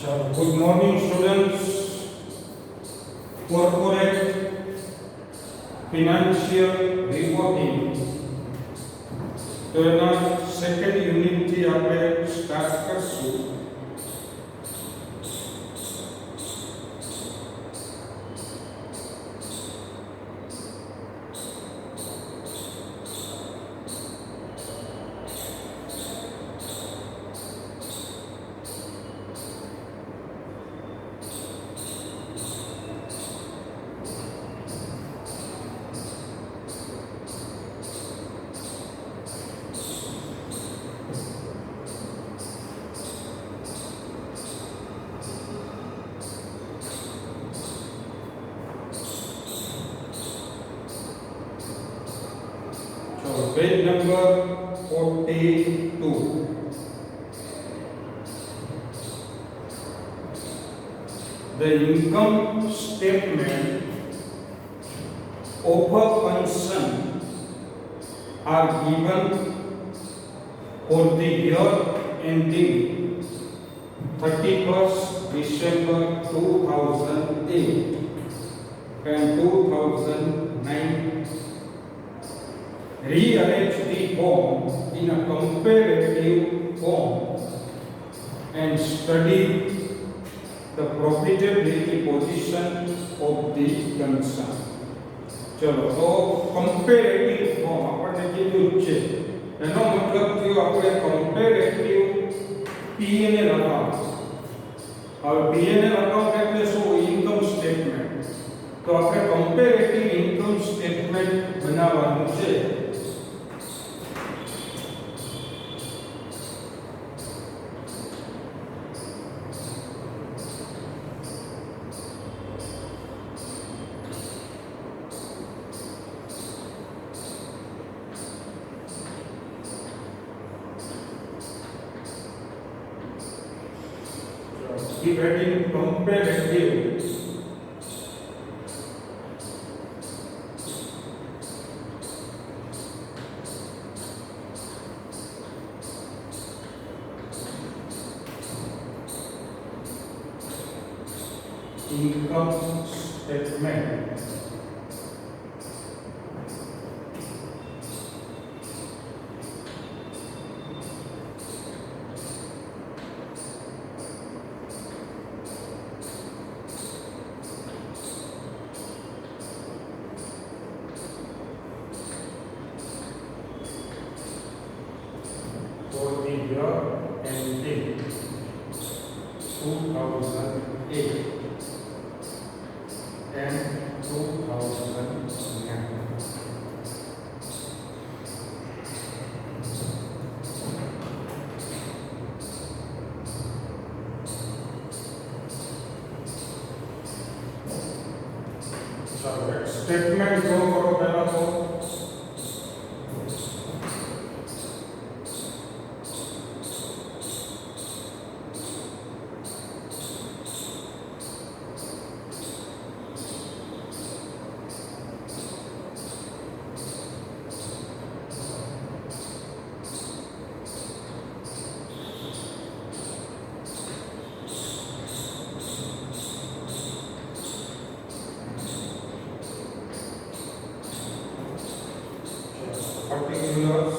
Good morning, students. Corporate financial reporting. तो એના second unit થી આપણે સ્ટાર્ટ કરશું. Page number 42. The income statement of a person are given for the year ending 31st December 2008 and 2009. Rearrange the form in a comparative form and study the profitability position of the concern. चलो तो comparative form આપણે કીધું છે એનો મતલબ થયો આપણે comparative P&L account. હવે P&L account એટલે શું? Income statement. તો આપણે comparative ઇન્કમ સ્ટેટમેન્ટ બનાવવાનું છે. Keep adding comparative. Income statement. For the year ending 2008 and 2009. Statement जो करो पहला तो particulars.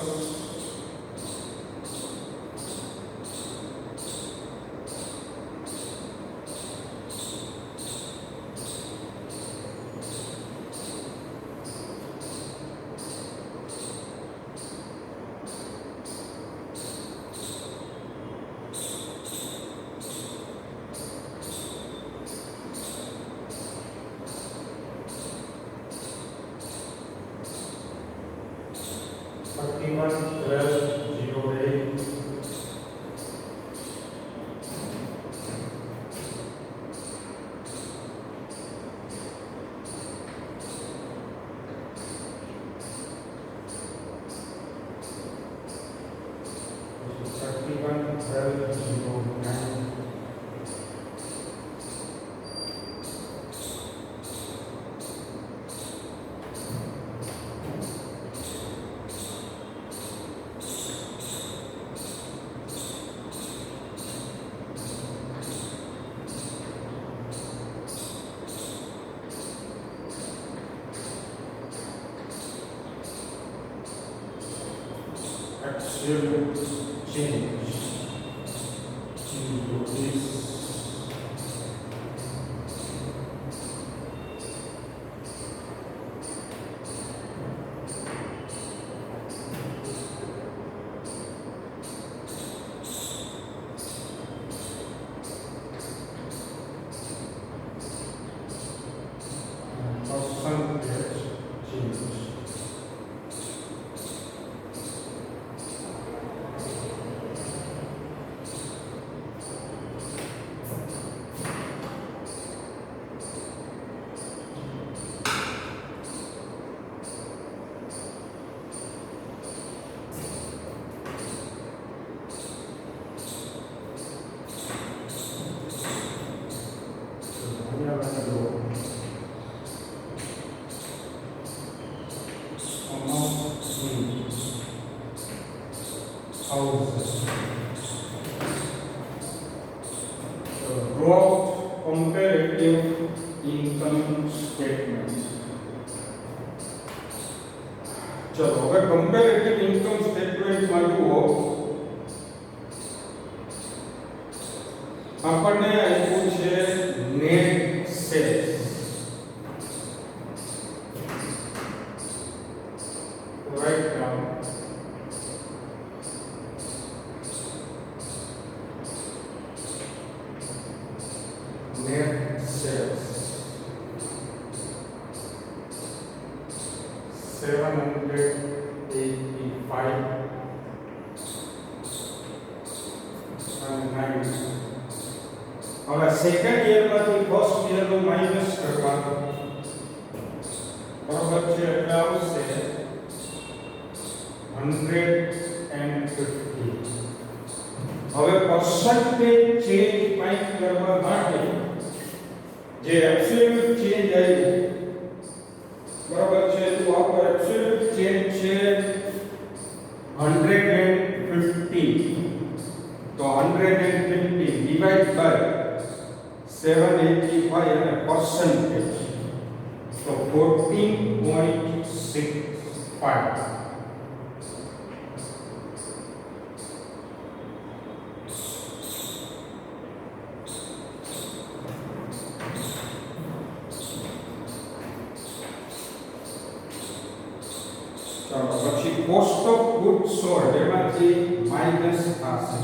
absolute change into this percentage change. Growth comparative income statement. चलो अगर comparative income statement માં જુઓ આપણને આપ્યું છે net sales. Write down net sales 785 and 9. હવે સેકન્ડ યર માંથી ફર્સ્ટ યર નું માઈનસ કરવાનું બરાબર છે એટલે આવશે 150. હવે પરસેન્ટેજ ચેન્જ ફાઇન્ડ કરવા માટે જે એબ્સોલ્યુટ ચેન્જ આવ્યું બરાબર છે તો આપણો એબ્સોલ્યુટ ચેન્જ છે 150. તો 150 ડિવાઇડ બાય 785 અને પરસેન્ટેજ તો 14.65. ચાલો પછી કોસ્ટ ઓફ ગુડ્સ સોલ્ડ એમાંથી માઈનસ થશે.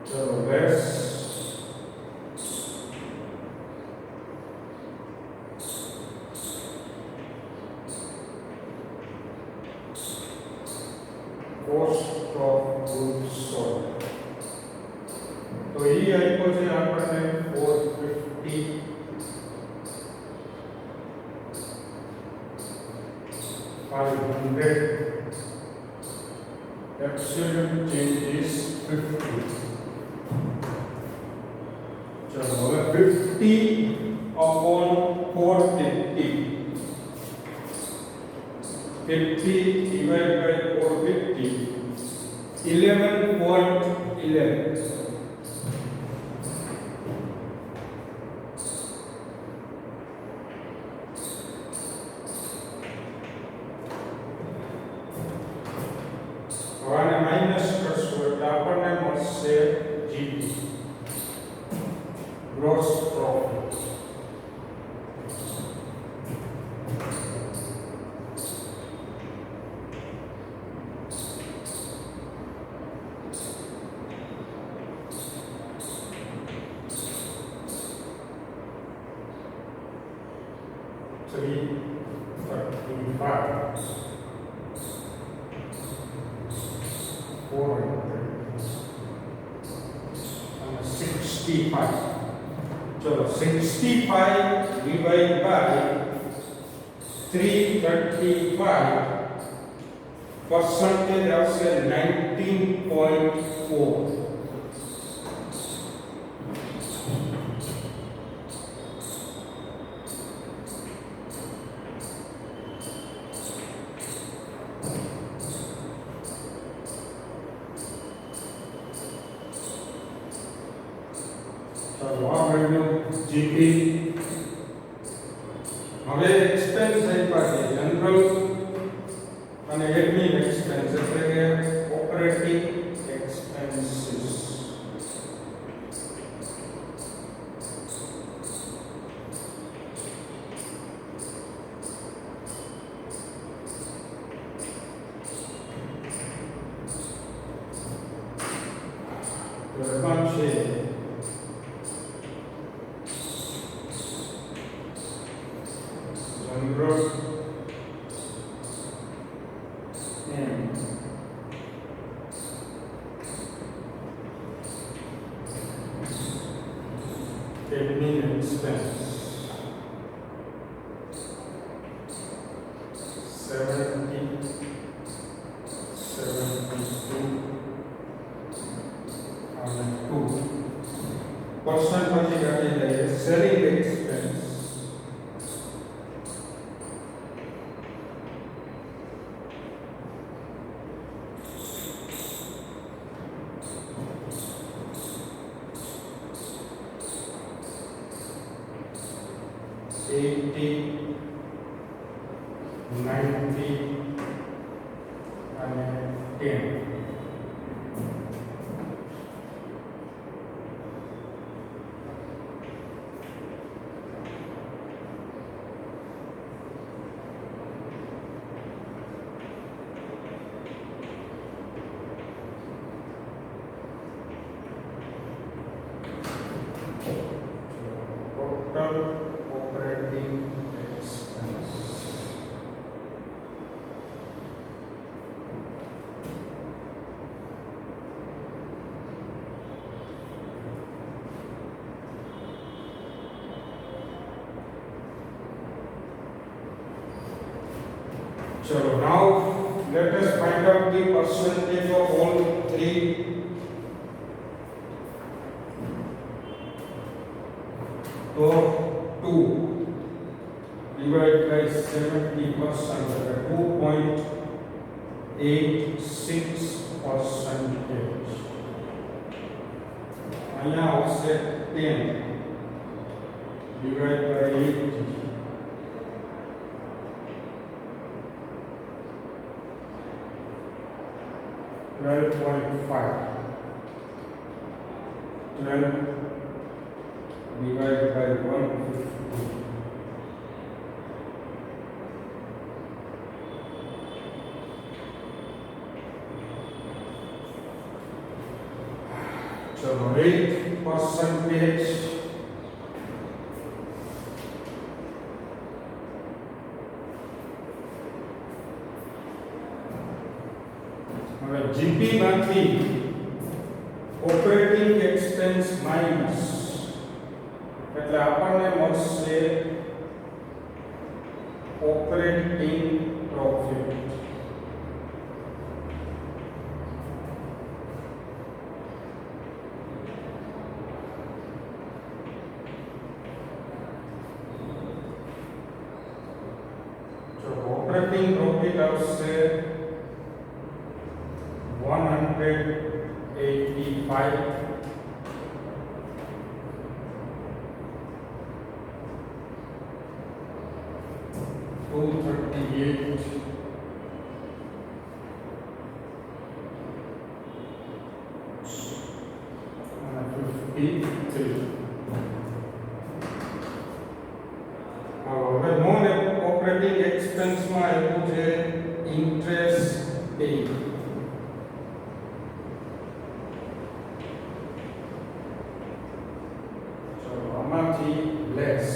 ચલો less cost of goods sold तो ये आइको से આપણને 450 500 absolute change is 50. चलो હવે 50 upon 450 50 divided by 450 11.11. આને માઈનસ કરશો એટલે આપણને મળશે GP gross profit. Three 35 400 and 65. चलो 65 divided by 335 percentage આવશે 19.4. So મળ્યું જીપી. હવે એક્સપેન્સ આપ્યા છે જનરલ અને એડમિન એક્સપેન્સ એટલે કે ઓપરેટિંગ એક્સપેન્સીસ. રકમ છે general and admin expense 72 percent પછી કાઢી લઈએ સેલિંગ એક્સપેન્સ $80, $90 અને 10. Total operating expense. So now let us find out the percentage of all three. So 2 divided by 70%, 2.86%. અહીંયા આવશે 10 divided by 80. 12.5. 12 divided by 150. So 8%. હવે GP માંથી ઓપરેટિંગ એક્સપેન્સ માઈનસ એટલે આપણને મળશે ઓપરેટિંગ પ્રોફિટ. જો ઓપરેટિંગ પ્રોફિટ આવશે 185. $238 and 53. હવે નોન ઓપરેટિંગ એક્સપેન્સમાં એવું છે interest paid. Less.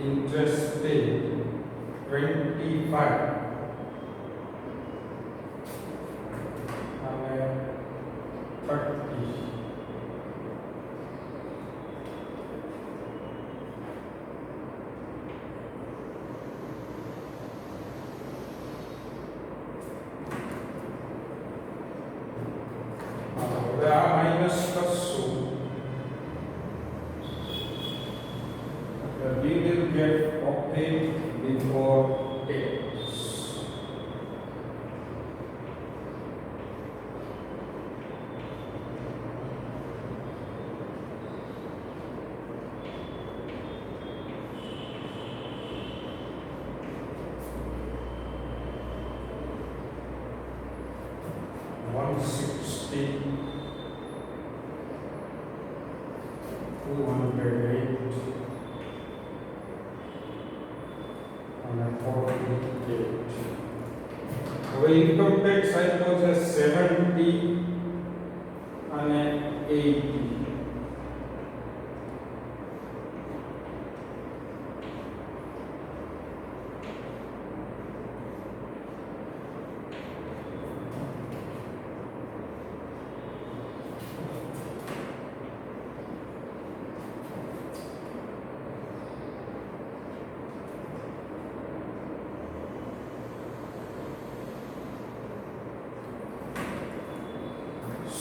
Interest paid 25 and 30. Minus કરશું we will get profit before tax. હવે ઇન્કમ ટેક્સ આપ્યો છે 70 અને 80.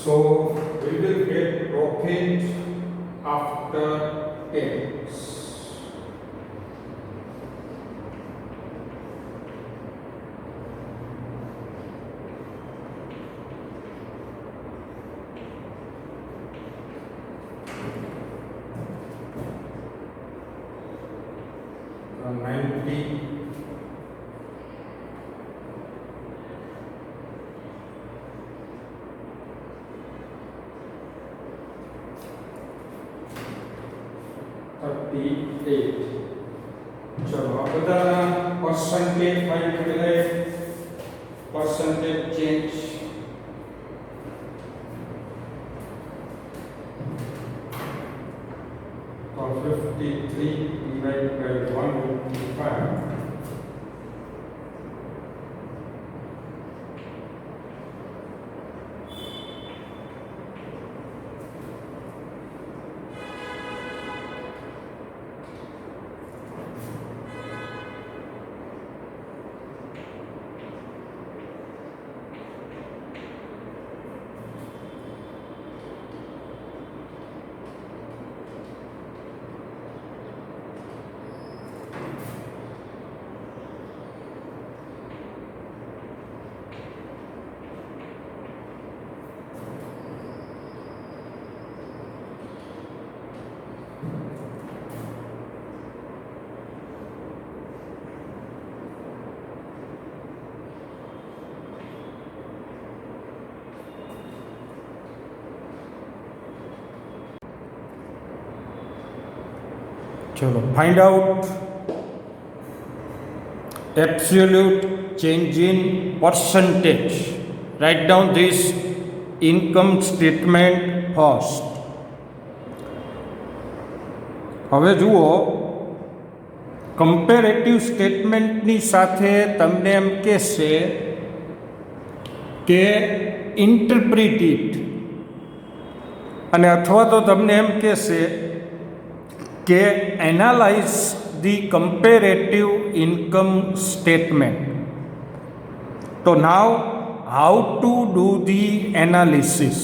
So we will get profit after tax. So 90 38. चलो अब बता परसेंटेज फाइंड करें. परसेंटेज चेंज तो 53 डिवाइड बाय 155. चलो find out absolute change in percentage. Write down this income statement first. હવે જુઓ કમ્પેરેટિવ સ્ટેટમેન્ટની સાથે તમને એમ કહેશે કે ઇન્ટરપ્રિટ ઇટ, અને અથવા તો તમને એમ કહેશે કે analyse the comparative income statement. તો now how to do the analysis.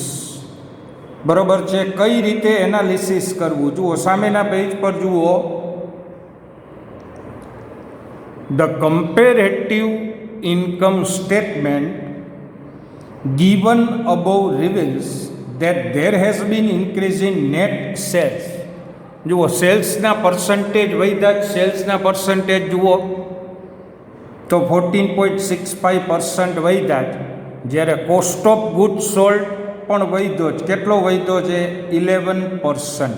બરોબર છે, કઈ રીતે એનાલિસિસ કરવું. જુઓ સામેના પેજ પર જુઓ, the comparative income statement given above reveals that there has been increase in net sales. જુઓ સેલ્સના પર્સન્ટેજ વધ્યા, સેલ્સના પર્સન્ટેજ જુઓ તો 14.65% વધ્યા, જ્યારે કોસ્ટ ઓફ ગુડ સોલ્ડ પણ વધ્યો જ. કેટલો વધ્યો છે? 11%.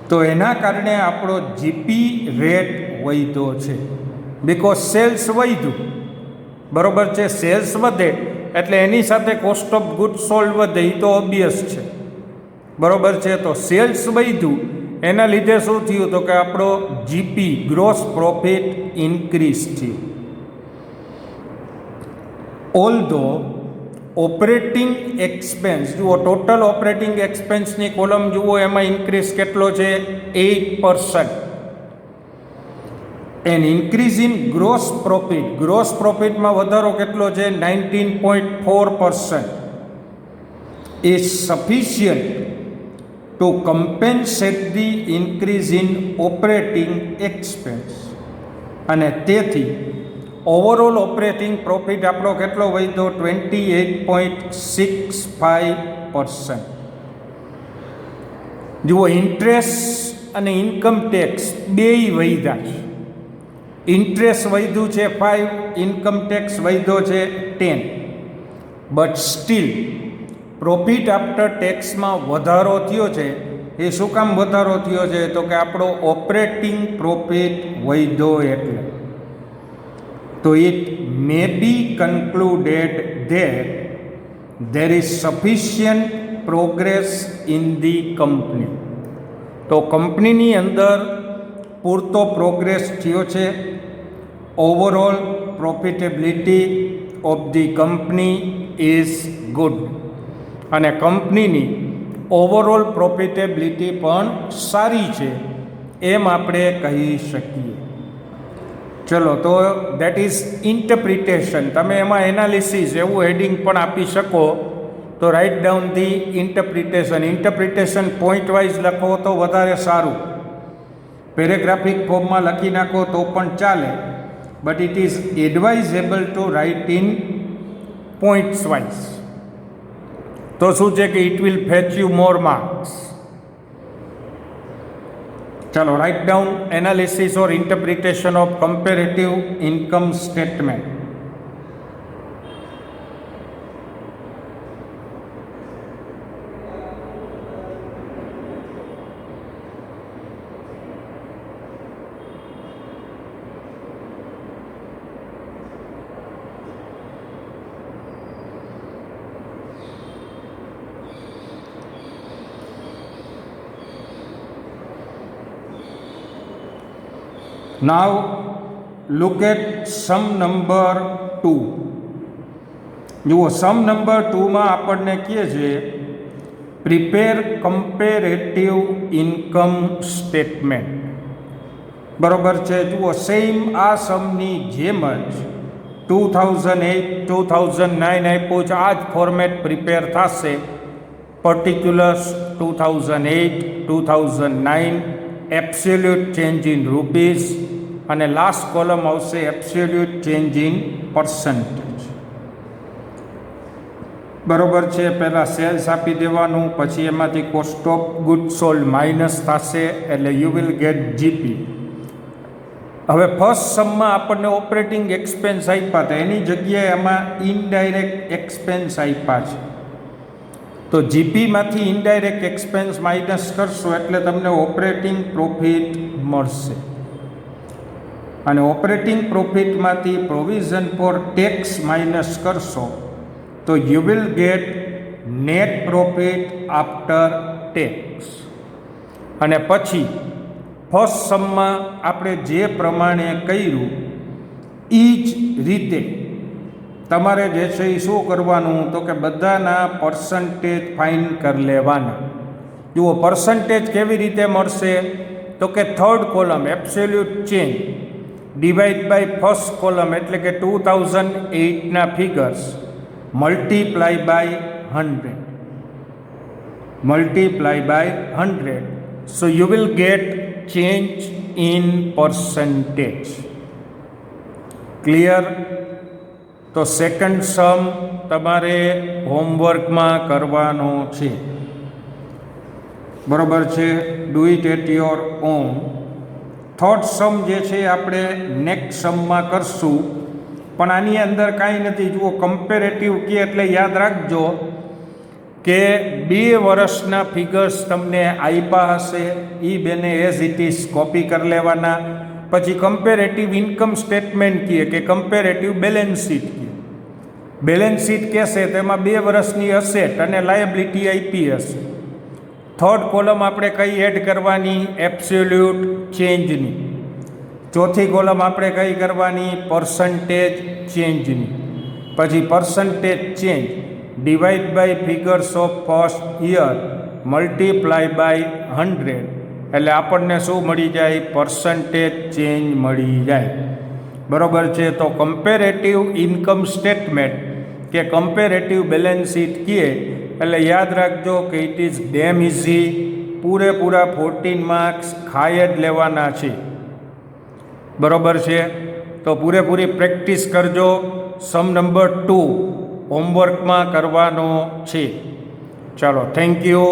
તો એના કારણે આપણો જીપી રેટ વધ્યો છે, બિકોઝ સેલ્સ વધ્યું. બરોબર છે, સેલ્સ વધે એટલે એની સાથે કોસ્ટ ઓફ ગુડ સોલ્ડ વધે, એ તો ઓબ્વિયસ છે. બરોબર છે, તો સેલ્સ વધ્યું એના લીધે શું થયું તો કે આપણો જીપી ગ્રોસ પ્રોફિટ ઇન્ક્રીઝ થયું. ઓલ્ધો ઓપરેટિંગ એક્સપેન્સ, જુઓ ટોટલ ઓપરેટિંગ એક્સપેન્સની કોલમ જુઓ, એમાં ઇન્ક્રીઝ કેટલો છે? 8%. An increase in gross profit, gross પ્રોફિટમાં વધારો કેટલો છે? 19.4%. Is sufficient to compensate the increase in operating expense. અને તેથી ઓવરઓલ ઓપરેટિંગ પ્રોફિટ આપણો કેટલો વધ્યો? 28.65%. જુઓ, ઇન્ટરેસ્ટ અને ઇન્કમ ટેક્સ બેય વધ્યા છે. ઇન્ટરેસ્ટ વધ્યું છે 5, ઇન્કમ ટેક્સ વધ્યો છે 10. બટ સ્ટીલ પ્રોફિટ આફ્ટર ટેક્સમાં વધારો થયો છે. એ શું કામ વધારો થયો છે? તો કે આપણો ઓપરેટિંગ પ્રોફિટ વધ્યો એટલે. તો it may be concluded that there is sufficient progress in the company. તો કંપનીની અંદર પૂરતો પ્રોગ્રેસ થયો છે. Overall profitability of the company is good. અને કંપનીની ઓવરઓલ પ્રોફિટેબિલિટી પણ સારી છે એમ આપણે કહી શકીએ. ચલો, તો દેટ ઇઝ ઇન્ટરપ્રિટેશન. તમે એમાં એનાલિસિસ એવું હેડિંગ પણ આપી શકો. તો write down the interpretation. Interpretation point wise લખો તો વધારે સારું. પેરેગ્રાફિક ફોર્મમાં લખી નાખો તો પણ ચાલે, but it is advisable to write in points wise. તો શું છે કે it will fetch you more marks. ચલો, write down analysis or interpretation of comparative income statement. Now look at sum number 2. જુઓ, સમ નંબર 2માં આપણને કહે છે પ્રિપેર કમ્પેરેટિવ ઇન્કમ સ્ટેટમેન્ટ. બરોબર છે. જુઓ, સેમ આ સમની જેમ જ 2008, 2009 આપ્યું છે. આ જ ફોર્મેટ પ્રિપેર થશે. પર્ટિક્યુલર્સ 2008, 2009, એબ્સોલ્યુટ ચેન્જ ઇન રૂપીઝ, અને લાસ્ટ કોલમ આવશે એબ્સોલ્યુટ ચેન્જ ઇન પર્સન્ટેજ. બરોબર છે. પહેલાં સેલ્સ આપી દેવાનું, પછી એમાંથી cost of good sold minus થશે, એટલે યુ વિલ ગેટ જીપી. હવે ફર્સ્ટ સમમાં આપણને ઓપરેટિંગ એક્સપેન્સ આપ્યા હતા, એની જગ્યાએ આમાં ઇનડાયરેક્ટ એક્સપેન્સ આપ્યા છે. તો જીપીમાંથી ઇનડાયરેક્ટ એક્સપેન્સ માઇનસ કરશો એટલે તમને ઓપરેટિંગ પ્રોફિટ મળશે. અને ઓપરેટિંગ પ્રોફિટમાંથી પ્રોવિઝન ફોર ટેક્સ માઇનસ કરશો તો you will get net profit after tax. અને પછી ફર્સ્ટ સમમાં આપણે જે પ્રમાણે કર્યું એ જ રીતે તમારે જે છે એ શું કરવાનું? તો કે બધાના પર્સન્ટેજ ફાઇન કરી લેવાના. જુઓ, પર્સન્ટેજ કેવી રીતે મળશે? તો કે third column absolute change divide by first column, એટલે કે 2008ના figures multiply by 100. Multiply by 100. So you will get change in percentage. Clear? તો સેકન્ડ સમ તમારે હોમવર્કમાં કરવાનો છે. બરોબર છે. Do it at your own. Third sum જે છે આપણે નેક્સ્ટ સમમાં કરશું, પણ આની અંદર કાંઈ નથી. જુઓ, કમ્પેરેટિવ કે એટલે યાદ રાખજો કે 2 વર્ષના ફિગર્સ તમને આપ્યા હશે, એ બેને એઝ ઇટ ઇઝ કોપી કરી લેવાના. પછી કમ્પેરેટિવ ઇન્કમ સ્ટેટમેન્ટ કહે કે કમ્પેરેટિવ બેલેન્સ શીટ કહે. બેલેન્સ શીટ કહેશે તો એમાં 2 વર્ષની અસેટ અને લાયબિલિટી આપી હશે. થર્ડ કોલમ આપણે કઈ એડ કરવાની? એબ્સોલ્યુટ ચેન્જની. ચોથી કોલમ આપણે કઈ કરવાની? પર્સન્ટેજ ચેન્જની. પછી percentage change divide by figures of first year multiply by 100, એટલે આપણને શું મળી જાય? પર્સન્ટેજ ચેન્જ મળી જાય. બરોબર છે. તો કમ્પેરેટિવ ઇન્કમ સ્ટેટમેન્ટ કે કમ્પેરેટિવ બેલેન્સ શીટ કહે એટલે યાદ રાખજો કે ઇટ ઇઝ ડેમ ઇઝી. પૂરેપૂરા 14 માર્ક્સ ખાઈ જ લેવાના છે. બરોબર છે, તો પૂરેપૂરી પ્રેક્ટિસ કરજો. સમ નંબર 2 હોમવર્કમાં કરવાનો છે. ચાલો, થેન્ક યુ.